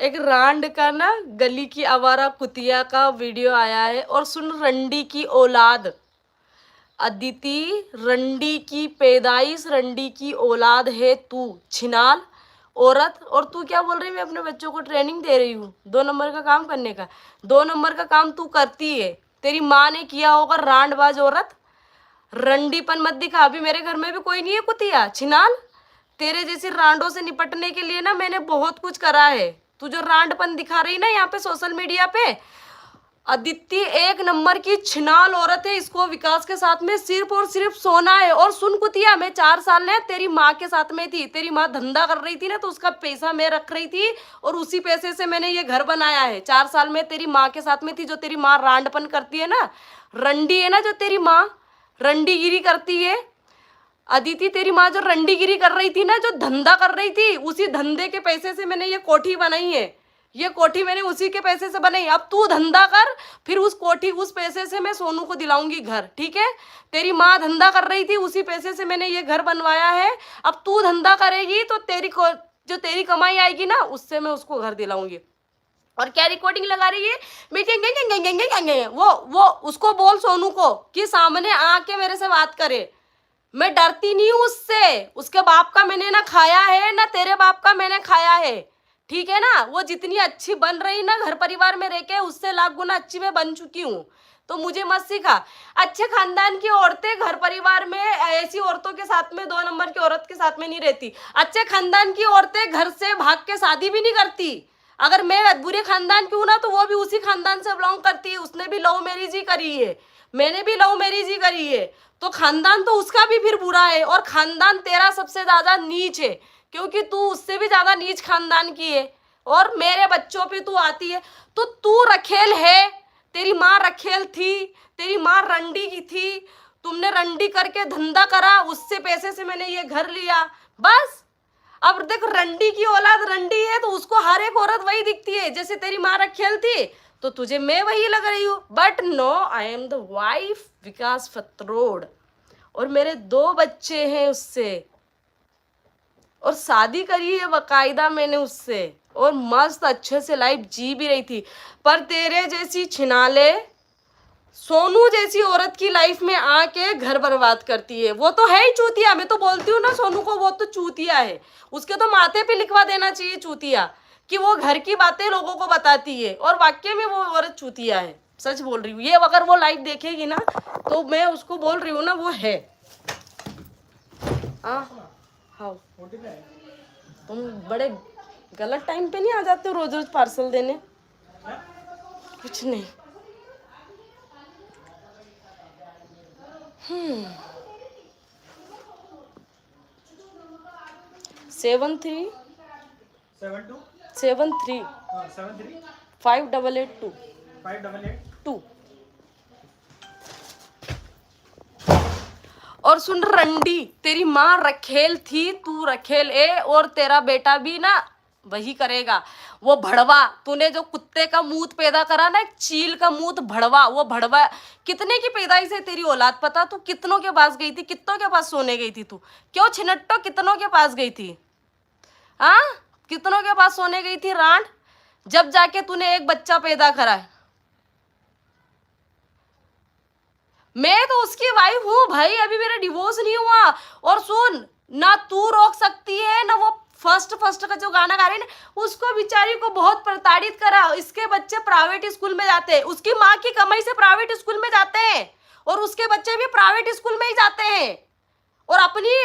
एक रांड का ना गली की आवारा कुतिया का वीडियो आया है। और सुन, रंडी की औलाद अदिति, रंडी की पैदाइश, रंडी की औलाद है तू छिनाल औरत। और तू क्या बोल रही है? मैं अपने बच्चों को ट्रेनिंग दे रही हूँ 2 नंबर का काम करने का। 2 नंबर का काम तू करती है, तेरी माँ ने किया होगा। रांडबाज औरत, रंडीपन मत दिखा। अभी मेरे घर में भी कोई नहीं है कुतिया छिनाल। तेरे जैसी रांडों से निपटने के लिए ना मैंने बहुत कुछ करा है। तू जो रांडपन दिखा रही ना यहाँ पे सोशल मीडिया पे, अदिति 1 नंबर की छिनाल औरत है। इसको विकास के साथ में सिर्फ और सिर्फ सोना है। और सुन कुतिया, मैं 4 साल ने तेरी माँ के साथ में थी। तेरी माँ धंधा कर रही थी ना, तो उसका पैसा मैं रख रही थी और उसी पैसे से मैंने ये घर बनाया है। 4 साल में तेरी माँ के साथ में थी। जो तेरी माँ रांडपन करती है ना, रंडी है ना जो तेरी माँ, रंडीगिरी करती है। अदिति, तेरी माँ जो रंडीगिरी कर रही थी ना, जो धंधा कर रही थी, उसी धंधे के पैसे से मैंने ये कोठी बनाई है। ये कोठी मैंने उसी के पैसे से बनाई। अब तू धंधा कर, फिर उस कोठी, उस पैसे से मैं सोनू को दिलाऊंगी घर, ठीक है? तेरी माँ धंधा कर रही थी, उसी पैसे से मैंने ये घर बनवाया है। अब तू धंधा करेगी तो जो तेरी कमाई आएगी ना, उससे मैं उसको घर दिलाऊंगी। और क्या रिकॉर्डिंग लगा रही है? वो उसको बोल सोनू को कि सामने आके मेरे से बात करे। मैं डरती नहीं हूँ उससे। उसके बाप का मैंने ना खाया है, ना तेरे बाप का मैंने खाया है, ठीक है ना? वो जितनी अच्छी बन रही ना घर परिवार में रह के, उससे लाख गुना अच्छी मैं बन चुकी हूँ। तो मुझे मत सिखा। अच्छे खानदान की औरतें घर परिवार में ऐसी औरतों के साथ में, 2 नंबर की औरत के साथ में नहीं रहती। अच्छे खानदान की औरतें घर से भाग के शादी भी नहीं करती। अगर मैं बुरे खानदान की हूँ ना, तो वो भी उसी खानदान से बिलोंग करती है। उसने भी लव मैरिज ही करी है, मैंने भी लव मैरिज ही करी है। तो खानदान तो उसका भी फिर बुरा है, और खानदान तेरा सबसे ज्यादा नीच है, क्योंकि तू उससे भी ज्यादा नीच खानदान की है। और मेरे बच्चों पे तू आती है। तो तू रखेल है, तेरी माँ रखेल थी, तेरी माँ रंडी की थी। तुमने रंडी करके धंधा करा, उससे पैसे से मैंने ये घर लिया, बस। अब देख, रंडी की औलाद रंडी है तो उसको हर एक औरत वही दिखती है। जैसे तेरी माँ रखेल थी तो तुझे मैं वही लग रही हूँ। But no, I am the wife Vikas Fatrod, और मेरे 2 बच्चे हैं उससे, और शादी करी है बकायदा मैंने उससे, और मस्त अच्छे से लाइफ जी भी रही थी। पर तेरे जैसी छिनाले, सोनू जैसी औरत की लाइफ में आके घर बर्बाद करती है। वो तो है ही चूतिया। मैं तो बोलती हूँ ना सोनू को, वो तो चूतिया है। उसके तो माथे पे लिखवा देना चाहिए चूतिया, कि वो घर की बातें लोगों को बताती है। और वाकई में वो औरत चूतिया है, सच बोल रही हूँ। ये अगर वो लाइव देखेगी ना, तो मैं उसको बोल रही हूँ ना, वो है। हाँ, तुम बड़े गलत टाइम पे नहीं आ जाते हो रोज रोज पार्सल देने? कुछ नहीं। 73 73 5882 2। और सुन रंडी, तेरी माँ रखेल थी, तू रखेल है, और तेरा बेटा भी ना वही करेगा। वो भड़वा, तूने जो कुत्ते का मूत पैदा करा ना, एक चील का मूत भड़वा, वो भड़वा कितने की पैदाइश है तेरी औलाद? पता तू कितनों के पास गई थी? कितनों के पास सोने गई थी तू? क्यों छिनट्टो, कितनों के पास गई थी? हाँ, कितनों के पास सोने गई थी रांड, जब जाके तूने एक बच्चा पैदा करा है? मैं तो उसकी वाइफ हूँ भाई, अभी मेरा डिवोर्स नहीं हुआ। और सुन ना, तू रोक सकती है ना वो फर्स्ट फर्स्ट का जो गाना गा रही है ना, उसको बेचारी को बहुत प्रताड़ित करा। इसके बच्चे प्राइवेट स्कूल में जाते हैं, उसकी माँ की कमाई से प्राइवेट स्कूल में जाते हैं, और उसके बच्चे भी प्राइवेट स्कूल में ही जाते हैं। और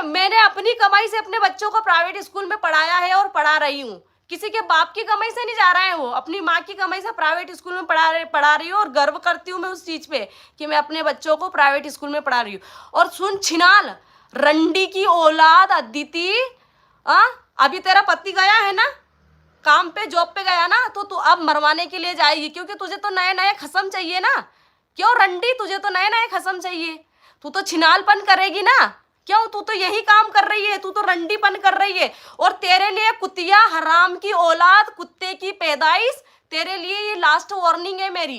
मैंने अपनी कमाई से अपने बच्चों को प्राइवेट स्कूल में पढ़ाया है और पढ़ा रही हूँ। किसी के बाप की कमाई से नहीं जा रहा है, वो अपनी माँ की कमाई से प्राइवेट स्कूल में पढ़ा रही हूँ। और गर्व करती हूँ मैं उस चीज पे कि मैं अपने बच्चों को प्राइवेट स्कूल में पढ़ा रही हूँ। और सुन छिनाल, रंडी की औलाद अदिति, अभी तेरा पति गया है ना काम पे, जॉब पे गया ना, तो तू अब मरवाने के लिए जाएगी, क्योंकि तुझे तो नए नए खसम चाहिए ना। क्यों रंडी, तुझे तो नए नए खसम चाहिए। तू तो छिनालपन करेगी ना? क्यों, तू तो यही काम कर रही है, तू तो रंडीपन कर रही है। और तेरे लिए कुतिया, हराम की औलाद, कुत्ते की पैदाइश, तेरे लिए ये लास्ट वार्निंग है मेरी,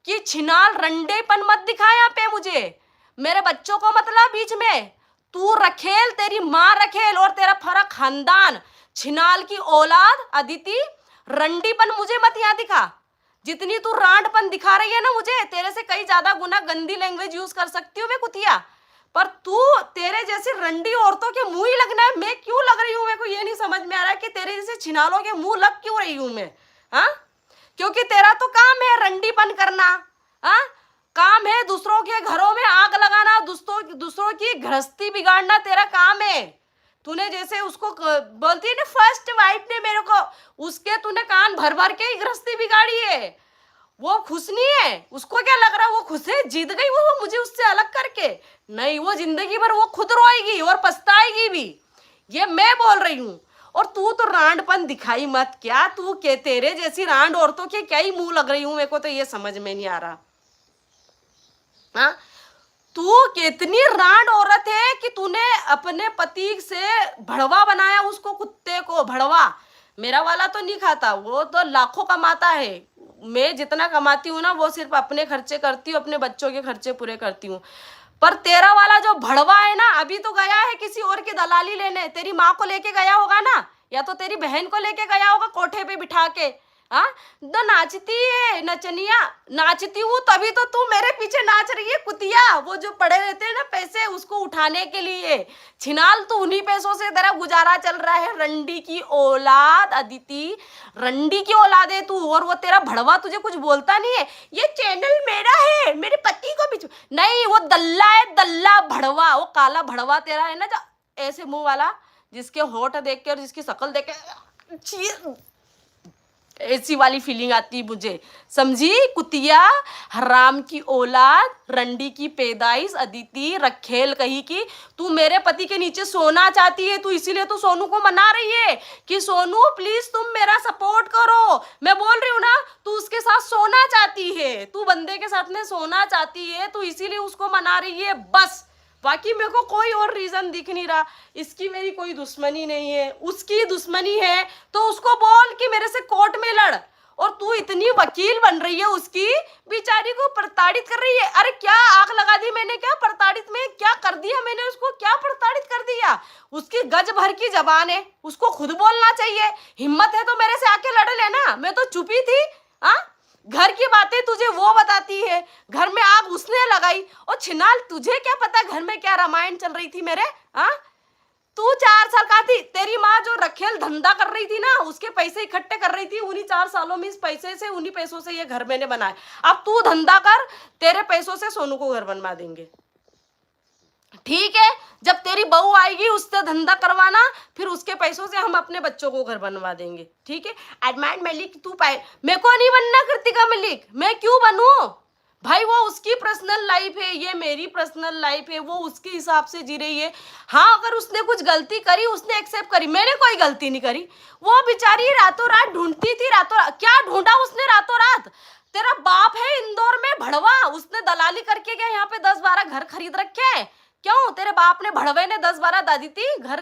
कि छिनाल रंडेपन मत दिखा यहाँ पे मुझे, मेरे बच्चों को मत ला बीच में। तू रखेल, तेरी माँ रखेल, और तेरा फरा खानदान, छिनाल की औलाद अदिति, रंडीपन मुझे मत यहाँ दिखा। जितनी तू रांडपन दिखा रही है ना मुझे, तेरे से कई ज्यादा गुना गंदी लैंग्वेज यूज कर सकती हूँ मैं कुतिया, पर तू तेरे जैसी रंडी औरतों के मुंह ही लगना है। मैं क्यों लग रही हूँ मेरे को ये नहीं समझ में आ रहा है कि तेरे जैसे छिनालों के मुंह लग क्यों रही हूँ मैं। हाँ, क्योंकि तेरा तो काम है रंडीपन करना। हाँ, काम है दूसरों के घरों में आग लगाना, दूसरों की गृहस्थी बिगाड़ना तेरा काम है। तूने जैसे उसको बोलती है ना फर्स्ट वाइफ ने मेरे को, उसके तूने कान भर भर के ही गृहस्थी बिगाड़ी है। वो खुश नहीं है, उसको क्या लग रहा है वो खुश है, जीत गई वो मुझे उससे अलग करके। नहीं, वो जिंदगी भर वो खुद रोएगी और पछताएगी भी, ये मैं बोल रही हूँ। और तू तो रांडपन दिखाई मत, क्या तू के तेरे जैसी रांड औरतों के क्या ही मुंह लग रही हूँ, मेरे को तो ये समझ में नहीं आ रहा। हाँ, तू कितनी रांड औरत है कि तूने अपने पति से भड़वा बनाया, उसको कुत्ते को भड़वा। मेरा वाला तो नहीं खाता, वो तो लाखों कमाता है। मैं जितना कमाती हूँ ना वो सिर्फ अपने खर्चे करती हूँ, अपने बच्चों के खर्चे पूरे करती हूँ। पर तेरा वाला जो भड़वा है ना, अभी तो गया है किसी और की दलाली लेने, तेरी माँ को लेके गया होगा ना, या तो तेरी बहन को लेके गया होगा कोठे पे बिठा के। हाँ, तो नाचती है नचनिया, नाचती हूँ तभी तो तू मेरे पीछे नाच रही है कुतिया। वो जो पड़े रहते हैं ना पैसे उसको उठाने के लिए, छिनाल तू उन्हीं पैसों से तेरा गुजारा चल रहा है। रंडी की औलाद अदिति, रंडी की औलाद है तू। और वो तेरा भड़वा तुझे कुछ बोलता नहीं है, ये चैनल मेरा है, मेरे पति को भी नहीं, वो दल्ला है, दल्ला भड़वा, वो काला भड़वा तेरा है ना, जो ऐसे मुंह वाला, जिसके होठ देख के और जिसकी शक्ल देख के ऐसी वाली फीलिंग आती मुझे, समझी कुतिया, हराम की औलाद, रंडी की पैदाइश, अदिति रखेल कही की। तू मेरे पति के नीचे सोना चाहती है, तू इसीलिए तू सोनू को मना रही है कि सोनू प्लीज तुम मेरा सपोर्ट करो। मैं बोल रही हूँ ना, तू उसके साथ सोना चाहती है, तू बंदे के साथ में सोना चाहती है, तू इसीलिए उसको मना रही है बस। बाकी मेरे को कोई और रीजन दिख नहीं रहा। इसकी मेरी कोई दुश्मनी नहीं है, उसकी दुश्मनी है तो उसको बोल कि मेरे से कोर्ट में लड़। और तू इतनी वकील बन रही है उसकी, बेचारी को प्रताड़ित कर रही है। अरे क्या आग लगा दी मैंने, क्या प्रताड़ित में क्या कर दिया मैंने उसको, क्या प्रताड़ित कर दिया? उसकी गज भर की जबान है, उसको खुद बोलना चाहिए। हिम्मत है तो मेरे से आके लड़ लेना, मैं तो चुपी थी। हाँ, घर की बातें तुझे वो बताती है, घर में आग उसने लगाई। और छिनाल तुझे क्या पता घर में क्या रामायण चल रही थी मेरे। हाँ, तू 4 साल का थी, तेरी माँ जो रखेल धंधा कर रही थी ना, उसके पैसे इकट्ठे कर रही थी, उन्हीं 4 सालों में इस पैसे से, उन्हीं पैसों से ये घर मैंने बनाया। अब तू धंधा कर, तेरे पैसों से सोनू को घर बनवा देंगे, ठीक है? जब तेरी बहू आएगी उससे धंधा करवाना, फिर उसके पैसों से हम अपने बच्चों को घर बनवा देंगे, ठीक है? एडमांड मलिक तू पाए, मेरे को नहीं बनना कृतिका मलिक, मैं क्यों बनूं भाई? वो उसकी पर्सनल लाइफ है, ये मेरी पर्सनल लाइफ है, वो उसके हिसाब से जी रही है। हाँ, अगर उसने कुछ गलती करी उसने एक्सेप्ट करी, मैंने कोई गलती नहीं करी। वो बेचारी रातों रात ढूंढती थी, रातों रात क्या ढूंढा उसने रातों रात? तेरा बाप है इंदौर में भड़वा, उसने दलाली करके क्या यहाँ पे 10-12 घर खरीद रखे हैं? क्यों तेरे बाप ने भड़वे ने 10-12 दादी थी घर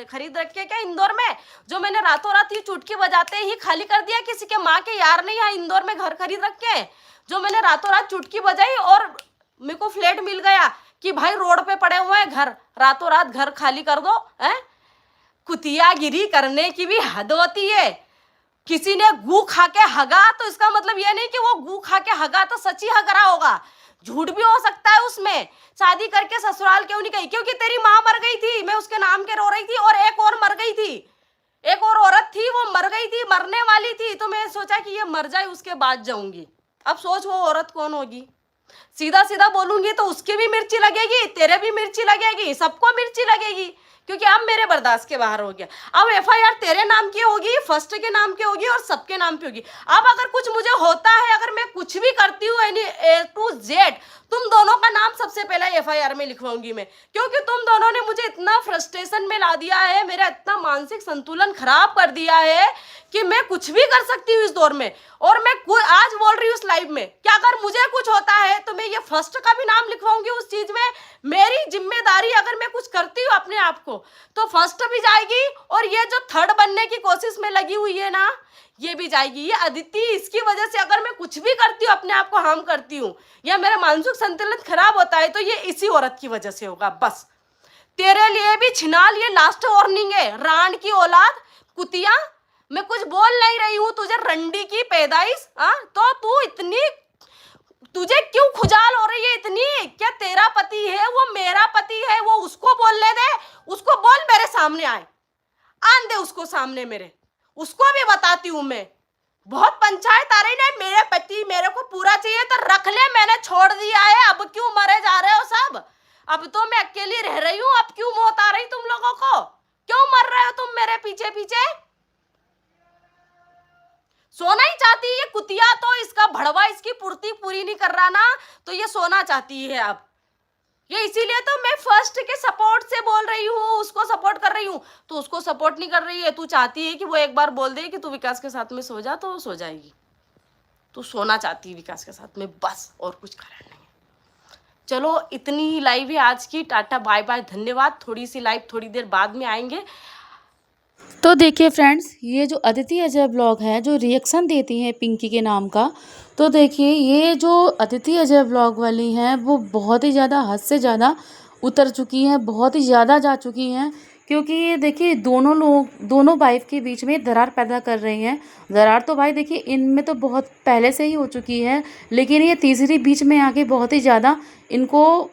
खरीद रखे क्या इंदौर में, जो मैंने रातों रात ही चुटकी बजाते ही खाली कर दिया? किसी के माँ के यार ने यहाँ इंदौर में घर खरीद रखे, जो मैंने रातों रात चुटकी बजाई और मेरे को फ्लैट मिल गया कि भाई रोड पे पड़े हुए हैं घर, रातों रात घर खाली कर दो। है कुतियागिरी करने की भी हद होती है। किसी ने गू खा के हगा तो इसका मतलब ये नहीं कि वो गू खा के हगा तो सच्ची हग रहा होगा, झूठ भी हो सकता है उसमें। शादी करके ससुराल क्यों नहीं गई? क्योंकि तेरी माँ मर गई थी, मैं उसके नाम के रो रही थी, और एक और मर गई थी, एक और औरत थी वो मर गई थी, मरने वाली थी, तो मैं सोचा कि ये मर जाए उसके बाद जाऊंगी। अब सोच वो औरत कौन होगी? सीधा सीधा बोलूंगी तो उसकी भी मिर्ची लगेगी, तेरे भी मिर्ची लगेगी, सबको मिर्ची लगेगी, क्योंकि अब मेरे बर्दाश्त के बाहर हो गया। अब एफआईआर तेरे नाम की होगी, फर्स्ट के नाम की होगी और सबके नाम की होगी। अब अगर कुछ मुझे होता है, अगर मैं कुछ भी करती हूँ यानी A to Z, तुम दोनों का नाम सबसे पहले एफआईआर में लिखवाऊंगी मैं, क्योंकि तुम दोनों ने मुझे इतना फ्रस्ट्रेशन में ला दिया है, मेरा इतना मानसिक संतुलन खराब कर दिया है कि मैं कुछ भी कर सकती हूँ इस दौर में। और मैं आज बोल रही हूँ इस लाइव में कि अगर मुझे कुछ होता है तो मैं ये फर्स्ट का भी नाम लिखवाऊंगी उस चीज में। मेरी जिम्मेदारी, अगर मैं कुछ करती हूँ अपने आप को तो फर्स्ट भी जाएगी, और ये जो थर्ड बनने की कोशिश में लगी हुई है ना, ये भी जाएगी। ये अदिति, इसकी वजह से अगर मैं कुछ भी करती हूँ, अपने आप को हार्म करती हूँ या मेरा मानसिक संतुलन खराब होता है, तो ये इसी औरत की वजह से होगा बस। तेरे लिए भी छिनाल ये लास्ट वार्निंग है, रांड की औलाद कुतिया। मैं कुछ बोल नहीं रही हूँ तुझे, रंडी की पैदाइश। हाँ, तो तू इतनी, तुझे क्यों खुजाल हो रही है इतनी? क्या तेरा पति है वो मेरा पति है, वो उसको बोलने दे, उसको बोल मेरे सामने आए, आन दे उसको सामने मेरे, उसको भी बताती हूँ मैं। बहुत पंचायत आ रही, नहीं मेरे पति मेरे को पूरा चाहिए तो रख ले, मैंने छोड़ दिया है, अब क्यों मरे जा रहे हो सब? अब तो मैं अकेली रह रही हूँ, अब क्यों मौत आ रही तुम लोगों को? क्यों मर रहे हो तुम मेरे पीछे पीछे? सोना ही चाहती है ये कुतिया, तो इसका भड़वा इसकी पूर्ति पूरी नहीं कर रहा ना, तो ये सोना चाहती है अब। ये इसीलिए तो मैं फर्स्ट के सपोर्ट से बोल रही हूँ, उसको सपोर्ट कर रही हूँ, तो उसको सपोर्ट नहीं कर रही है। तू चाहती है कि वो एक बार बोल दे कि तू विकास के साथ में सो जा, तो वो सो जाएगी। तू सोना चाहती है विकास के साथ में, बस, और कुछ कारण नहीं। चलो इतनी ही लाइव है आज की, टाटा बाय बाय, धन्यवाद। थोड़ी सी लाइव थोड़ी देर बाद में आएंगे। तो देखिए फ्रेंड्स, ये जो अदिति अजय ब्लॉग है, जो रिएक्शन देती हैं पिंकी के नाम का, तो देखिए ये जो अदिति अजय ब्लॉग वाली हैं वो बहुत ही ज़्यादा, हद से ज़्यादा उतर चुकी हैं, बहुत ही ज़्यादा जा चुकी हैं। क्योंकि ये देखिए दोनों लोग, दोनों वाइफ के बीच में दरार पैदा कर रही हैं। दरार तो भाई देखिए इनमें तो बहुत पहले से ही हो चुकी है, लेकिन ये तीसरी बीच में आके बहुत ही ज़्यादा इनको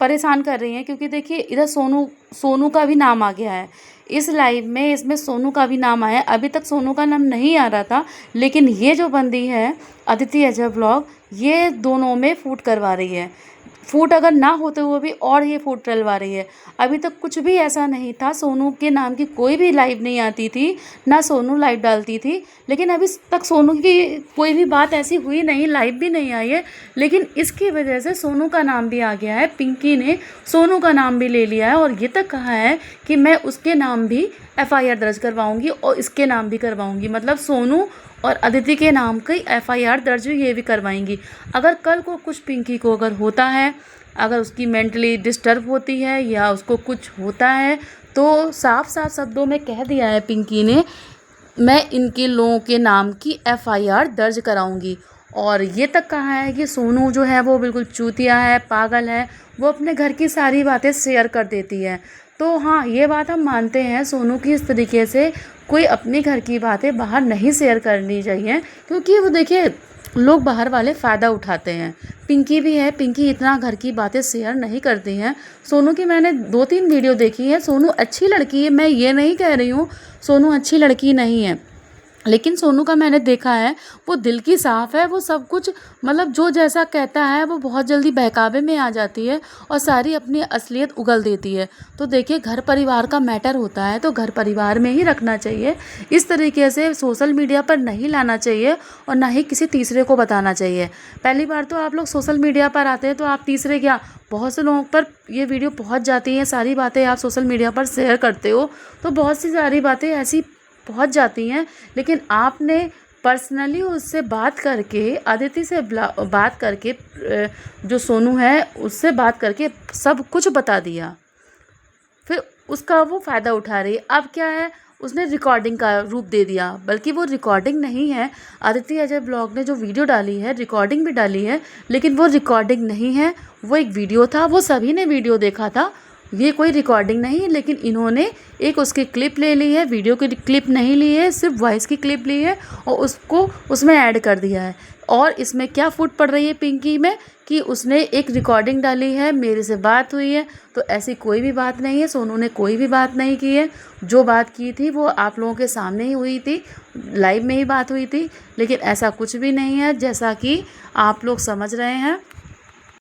परेशान कर रही हैं। क्योंकि देखिए इधर सोनू का भी नाम आ गया है इस लाइव में, इसमें सोनू का भी नाम आया है। अभी तक सोनू का नाम नहीं आ रहा था, लेकिन ये जो बंदी है अदिति अजय ब्लॉग, ये दोनों में फूट करवा रही है। फूट अगर ना होते हुए भी और ये फूट डलवा रही है। अभी तक कुछ भी ऐसा नहीं था, सोनू के नाम की कोई भी लाइव नहीं आती थी, ना सोनू लाइव डालती थी, लेकिन अभी तक सोनू की कोई भी बात ऐसी हुई नहीं, लाइव भी नहीं आई है। लेकिन इसकी वजह से सोनू का नाम भी आ गया है, पिंकी ने सोनू का नाम भी ले लिया है, और ये तक कहा है कि मैं उसके नाम भी FIR दर्ज करवाऊंगी और इसके नाम भी करवाऊंगी। मतलब सोनू और अदिति के नाम की FIR दर्ज ये भी करवाएंगी। अगर कल को कुछ पिंकी को अगर होता है, अगर उसकी मेंटली डिस्टर्ब होती है या उसको कुछ होता है, तो साफ साफ शब्दों में कह दिया है पिंकी ने, मैं इनके लोगों के नाम की FIR दर्ज कराऊंगी। और ये तक कहा है कि सोनू जो है वो बिल्कुल चूतिया है, पागल है, वो अपने घर की सारी बातें शेयर कर देती है। तो हाँ, ये बात हम मानते हैं, सोनू की इस तरीके से कोई अपने घर की बातें बाहर नहीं शेयर करनी चाहिए, क्योंकि वो देखिए लोग बाहर वाले फ़ायदा उठाते हैं। पिंकी भी है, पिंकी इतना घर की बातें शेयर नहीं करती हैं। सोनू की मैंने 2-3 वीडियो देखी है, सोनू अच्छी लड़की है, मैं ये नहीं कह रही हूँ सोनू अच्छी लड़की नहीं है, लेकिन सोनू का मैंने देखा है वो दिल की साफ़ है, वो सब कुछ मतलब जो जैसा कहता है वो बहुत जल्दी बहकावे में आ जाती है और सारी अपनी असलियत उगल देती है। तो देखिए घर परिवार का मैटर होता है तो घर परिवार में ही रखना चाहिए, इस तरीके से सोशल मीडिया पर नहीं लाना चाहिए और ना ही किसी तीसरे को बताना चाहिए। पहली बार तो आप लोग सोशल मीडिया पर आते हैं तो आप तीसरे क्या, बहुत से लोगों पर ये वीडियो पहुँच जाती हैं, सारी बातें आप सोशल मीडिया पर शेयर करते हो तो बहुत सी सारी बातें ऐसी पहुंच जाती हैं, लेकिन आपने पर्सनली उससे बात करके, अदिति से बात करके, जो सोनू है उससे बात करके सब कुछ बता दिया, फिर उसका वो फ़ायदा उठा रही है। अब क्या है, उसने रिकॉर्डिंग का रूप दे दिया, बल्कि वो रिकॉर्डिंग नहीं है। अदिति अजय ब्लॉग ने जो वीडियो डाली है, रिकॉर्डिंग भी डाली है, लेकिन वो रिकॉर्डिंग नहीं है, वो एक वीडियो था, वो सभी ने वीडियो देखा था, ये कोई रिकॉर्डिंग नहीं है। लेकिन इन्होंने एक उसकी क्लिप ले ली है, वीडियो की क्लिप नहीं ली है, सिर्फ वॉइस की क्लिप ली है और उसको उसमें ऐड कर दिया है। और इसमें क्या फूट पड़ रही है पिंकी में कि उसने एक रिकॉर्डिंग डाली है, मेरे से बात हुई है, तो ऐसी कोई भी बात नहीं है, सोनू ने कोई भी बात नहीं की है। जो बात की थी वो आप लोगों के सामने ही हुई थी, लाइव में ही बात हुई थी, लेकिन ऐसा कुछ भी नहीं है जैसा कि आप लोग समझ रहे हैं।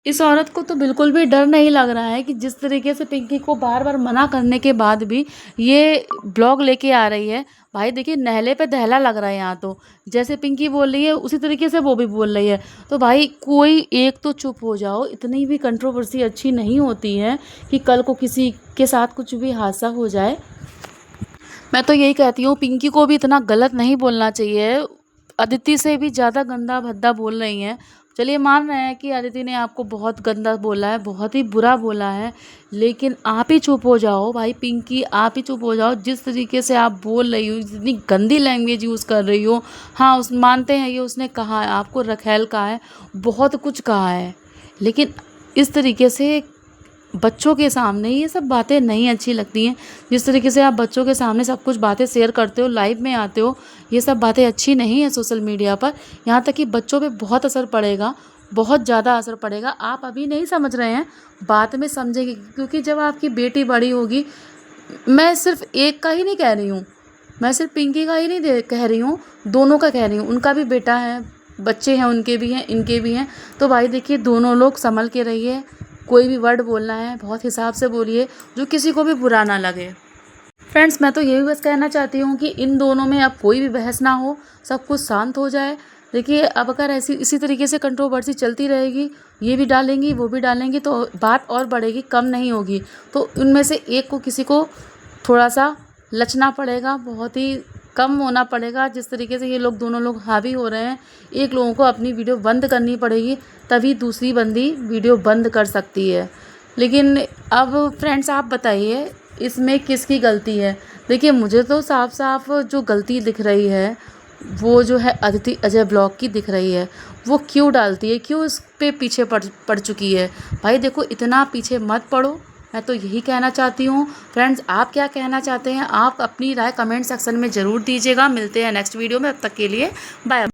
इस औरत को तो बिल्कुल भी डर नहीं लग रहा है कि जिस तरीके से पिंकी को बार बार मना करने के बाद भी ये ब्लॉग लेके आ रही है। भाई देखिए नहले पे दहला लग रहा है यहाँ तो, जैसे पिंकी बोल रही है उसी तरीके से वो भी बोल रही है। तो भाई कोई एक तो चुप हो जाओ, इतनी भी कंट्रोवर्सी अच्छी नहीं होती है कि कल को किसी के साथ कुछ भी हादसा हो जाए। मैं तो यही कहती हूँ पिंकी को भी इतना गलत नहीं बोलना चाहिए, अदिति से भी ज़्यादा गंदा भद्दा बोल रही हैं। चलिए मान रहे हैं कि अदिति ने आपको बहुत गंदा बोला है, बहुत ही बुरा बोला है, लेकिन आप ही चुप हो जाओ भाई पिंकी, आप ही चुप हो जाओ। जिस तरीके से आप बोल रही हो, जितनी गंदी लैंग्वेज यूज़ कर रही हो, हाँ उस मानते हैं ये उसने कहा है, आपको रखेल कहा है, बहुत कुछ कहा है, लेकिन इस तरीके से बच्चों के सामने ये सब बातें नहीं अच्छी लगती हैं। जिस तरीके से आप बच्चों के सामने सब कुछ बातें शेयर करते हो, लाइव में आते हो, ये सब बातें अच्छी नहीं है सोशल मीडिया पर। यहाँ तक कि बच्चों पे बहुत असर पड़ेगा, बहुत ज़्यादा असर पड़ेगा। आप अभी नहीं समझ रहे हैं, बाद में समझेंगे, क्योंकि जब आपकी बेटी बड़ी होगी, मैं सिर्फ एक का ही नहीं कह रही हूँ, मैं सिर्फ पिंकी का ही नहीं कह रही हूँ, दोनों का कह रही हूँ। उनका भी बेटा है, बच्चे हैं, उनके भी हैं, इनके भी हैं। तो भाई देखिए, दोनों लोग संभल के रहिए। कोई भी वर्ड बोलना है बहुत हिसाब से बोलिए, जो किसी को भी बुरा ना लगे। फ्रेंड्स, मैं तो यही बस कहना चाहती हूँ कि इन दोनों में अब कोई भी बहस ना हो, सब कुछ शांत हो जाए। देखिए, अब अगर ऐसी इसी तरीके से कंट्रोवर्सी चलती रहेगी, ये भी डालेंगी वो भी डालेंगी, तो बात और बढ़ेगी, कम नहीं होगी। तो उनमें से एक को, किसी को थोड़ा सा लचना पड़ेगा, बहुत ही कम होना पड़ेगा। जिस तरीके से ये लोग दोनों लोग हावी हो रहे हैं, एक लोगों को अपनी वीडियो बंद करनी पड़ेगी, तभी दूसरी बंदी वीडियो बंद कर सकती है। लेकिन अब फ्रेंड्स, आप बताइए इसमें किसकी गलती है? देखिए, मुझे तो साफ साफ जो गलती दिख रही है वो जो है अदिति अजय ब्लॉग की दिख रही है। वो क्यों डालती है, क्यों इस पे पीछे पड़ चुकी है? भाई देखो, इतना पीछे मत पड़ो, मैं तो यही कहना चाहती हूँ। फ्रेंड्स, आप क्या कहना चाहते हैं? आप अपनी राय कमेंट सेक्शन में ज़रूर दीजिएगा। मिलते हैं नेक्स्ट वीडियो में, तब तक के लिए बाय।